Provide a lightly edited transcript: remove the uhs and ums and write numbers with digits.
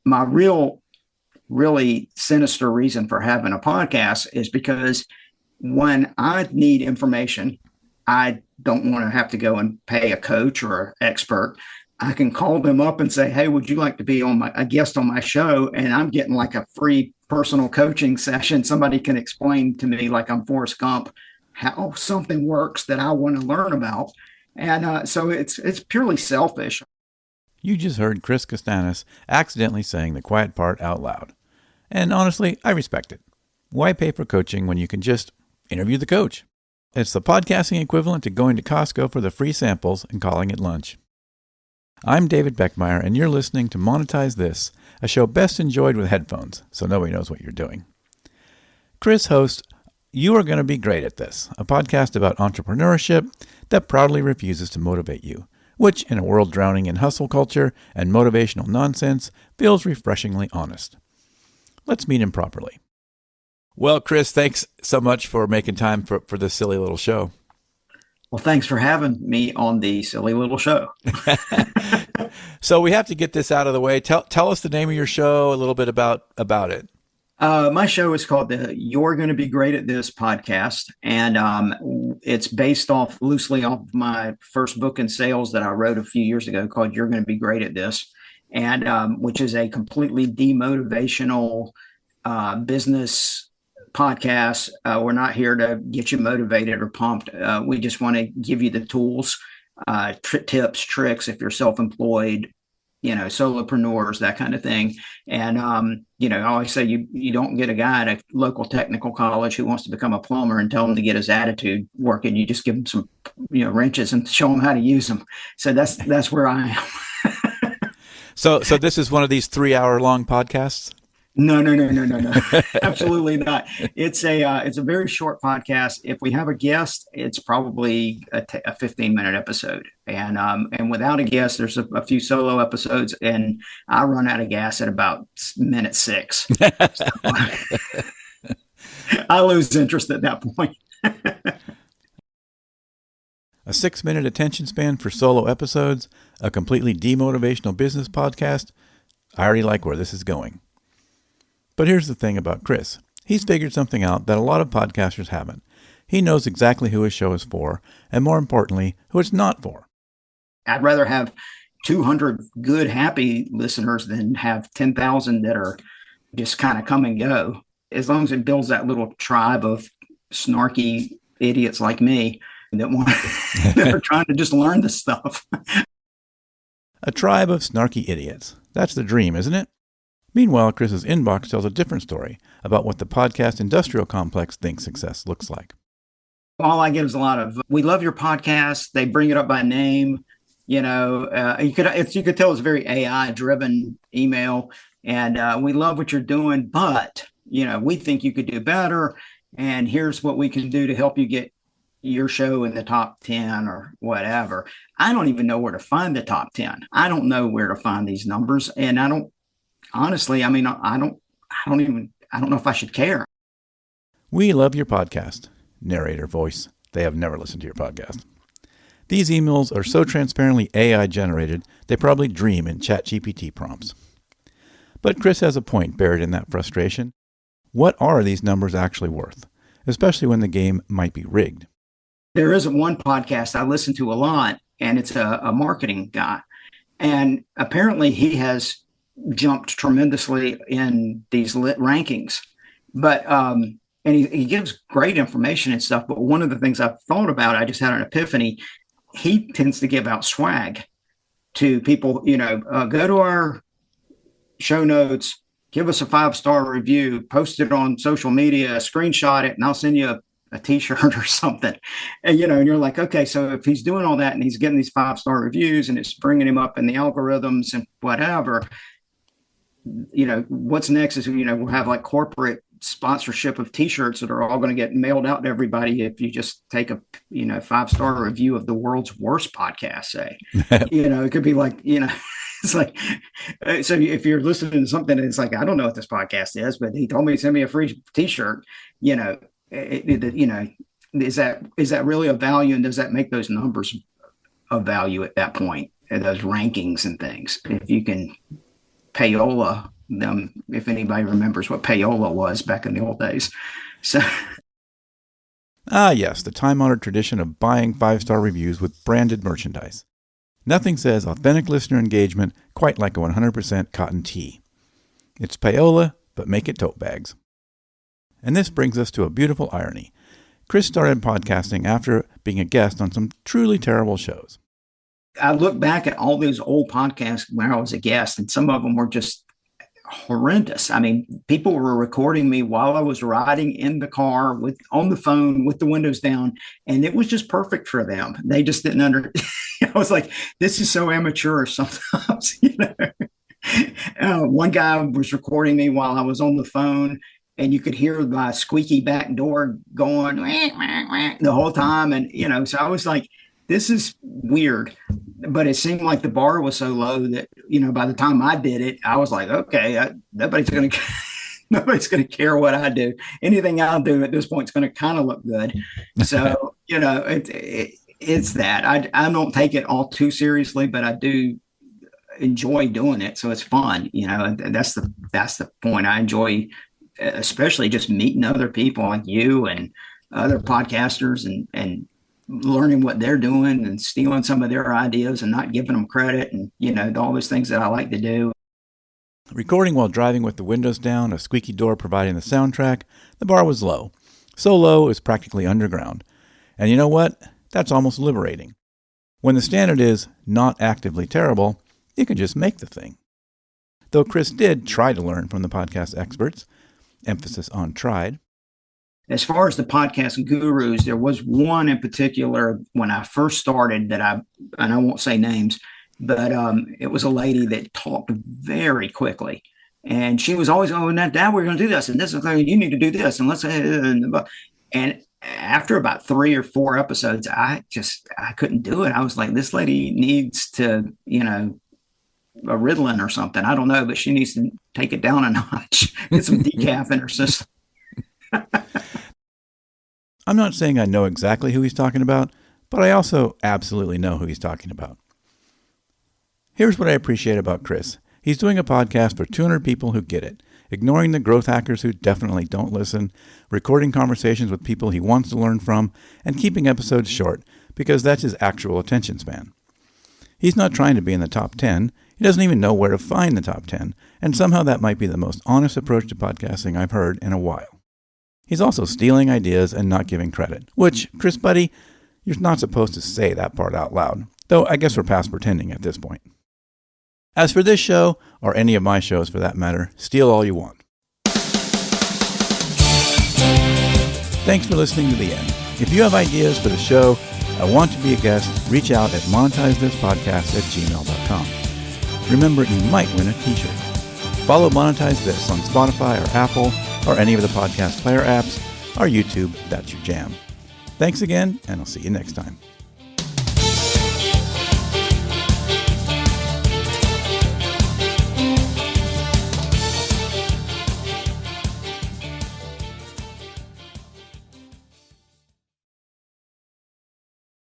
my really sinister reason for having a podcast is because when I need information, I don't want to have to go and pay a coach or an expert. I can call them up and say, "Hey, would you like to be a guest on my show?" And I'm getting like a free personal coaching session. Somebody can explain to me, like I'm Forrest Gump, how something works that I want to learn about. And so it's purely selfish. You just heard Chris Castanes accidentally saying the quiet part out loud. And honestly, I respect it. Why pay for coaching when you can just interview the coach? It's the podcasting equivalent to going to Costco for the free samples and calling it lunch. I'm David Beckmeyer, and you're listening to Monetize This, a show best enjoyed with headphones, so nobody knows what you're doing. Chris hosts You Are Going to Be Great at This, a podcast about entrepreneurship that proudly refuses to motivate you, which, in a world drowning in hustle culture and motivational nonsense, feels refreshingly honest. Let's meet him properly. Well, Chris, thanks so much for making time for this silly little show. Well, thanks for having me on the silly little show. So we have to get this out of the way. Tell us the name of your show, a little bit about it. My show is called the You're Going to Be Great at This podcast, and it's based loosely off my first book in sales that I wrote a few years ago called You're Going to Be Great at This, and which is a completely demotivational business podcast. We're not here to get you motivated or pumped. We just want to give you the tools, tips, tricks if you're self-employed, solopreneurs, that kind of thing. And, I always say you don't get a guy at a local technical college who wants to become a plumber and tell him to get his attitude working. You just give him some, wrenches and show him how to use them. So that's where I am. So this is one of these 3-hour long podcasts? No. Absolutely not. It's a very short podcast. If we have a guest, it's probably a 15-minute episode. And without a guest, there's a few solo episodes, and I run out of gas at about minute 6. So, I lose interest at that point. A 6-minute attention span for solo episodes, a completely demotivational business podcast. I already like where this is going. But here's the thing about Chris. He's figured something out that a lot of podcasters haven't. He knows exactly who his show is for, and more importantly, who it's not for. I'd rather have 200 good, happy listeners than have 10,000 that are just kind of come and go. As long as it builds that little tribe of snarky idiots like me that are trying to just learn this stuff. A tribe of snarky idiots. That's the dream, isn't it? Meanwhile, Chris's inbox tells a different story about what the podcast industrial complex thinks success looks like. All I get is a lot of, "We love your podcast." They bring it up by name. You could tell it's a very AI driven email, and "We love what you're doing, but we think you could do better, and here's what we can do to help you get your show in the top 10 or whatever." I don't even know where to find the top 10. I don't know where to find these numbers, and I don't. Honestly, I don't know if I should care. "We love your podcast." Narrator voice. They have never listened to your podcast. These emails are so transparently AI generated, they probably dream in ChatGPT prompts. But Chris has a point buried in that frustration. What are these numbers actually worth, especially when the game might be rigged? There is one podcast I listen to a lot, and it's a marketing guy. And apparently he has jumped tremendously in these lit rankings, but and he gives great information and stuff. But one of the things I've thought about, I just had an epiphany. He tends to give out swag to people. Go to our show notes, give us a 5-star review, post it on social media, screenshot it, and I'll send you a t-shirt or something. And you're like, okay, so if he's doing all that and he's getting these 5-star reviews and it's bringing him up in the algorithms and whatever, what's next is, we'll have like corporate sponsorship of t-shirts that are all going to get mailed out to everybody if you just take a 5-star review of the world's worst podcast, say. It could be like, it's like, so if you're listening to something and it's like, I don't know what this podcast is, but he told me to send me a free t-shirt, is that really a value, and does that make those numbers of value at that point, and those rankings and things? If you can payola if anybody remembers what payola was back in the old days. So, Ah, yes, the time-honored tradition of buying 5-star reviews with branded merchandise. Nothing says authentic listener engagement quite like a 100% cotton tee. It's payola, but make it tote bags. And this brings us to a beautiful irony. Chris started podcasting after being a guest on some truly terrible shows. I look back at all those old podcasts when I was a guest, and some of them were just horrendous. I mean, people were recording me while I was riding in the car on the phone with the windows down, and it was just perfect for them. They just didn't I was like, this is so immature sometimes. One guy was recording me while I was on the phone, and you could hear my squeaky back door going the whole time. And, so I was like, this is weird. But it seemed like the bar was so low that, by the time I did it, I was like, okay, nobody's going to care what I do. Anything I'll do at this point is going to kind of look good. So, it's that. I don't take it all too seriously, but I do enjoy doing it. So it's fun. That's the point. I enjoy, especially just meeting other people like you and other podcasters and learning what they're doing and stealing some of their ideas and not giving them credit and, all those things that I like to do. Recording while driving with the windows down, a squeaky door providing the soundtrack, the bar was low. So low it was practically underground. And you know what? That's almost liberating. When the standard is not actively terrible, you can just make the thing. Though Chris did try to learn from the podcast experts, emphasis on tried. As far as the podcast gurus, there was one in particular when I first started and I won't say names, but it was a lady that talked very quickly. And she was always going, now we're going to do this, and this is you need to do this, and let's. And after about 3 or 4 episodes, I couldn't do it. I was like, this lady needs to, a Ritalin or something. I don't know, but she needs to take it down a notch, get some decaf in her system. I'm not saying I know exactly who he's talking about, but I also absolutely know who he's talking about. Here's what I appreciate about Chris. He's doing a podcast for 200 people who get it, ignoring the growth hackers who definitely don't listen, recording conversations with people he wants to learn from, and keeping episodes short, because that's his actual attention span. He's not trying to be in the top 10. He doesn't even know where to find the top 10, and somehow that might be the most honest approach to podcasting I've heard in a while. He's also stealing ideas and not giving credit, which, Chris buddy, you're not supposed to say that part out loud, though I guess we're past pretending at this point. As for this show, or any of my shows for that matter, steal all you want. Thanks for listening to the end. If you have ideas for the show, I want to be a guest, reach out at monetizethispodcast@gmail.com. Remember, you might win a t-shirt. Follow Monetize This on Spotify or Apple or any of the podcast player apps, or YouTube, that's your jam. Thanks again, and I'll see you next time.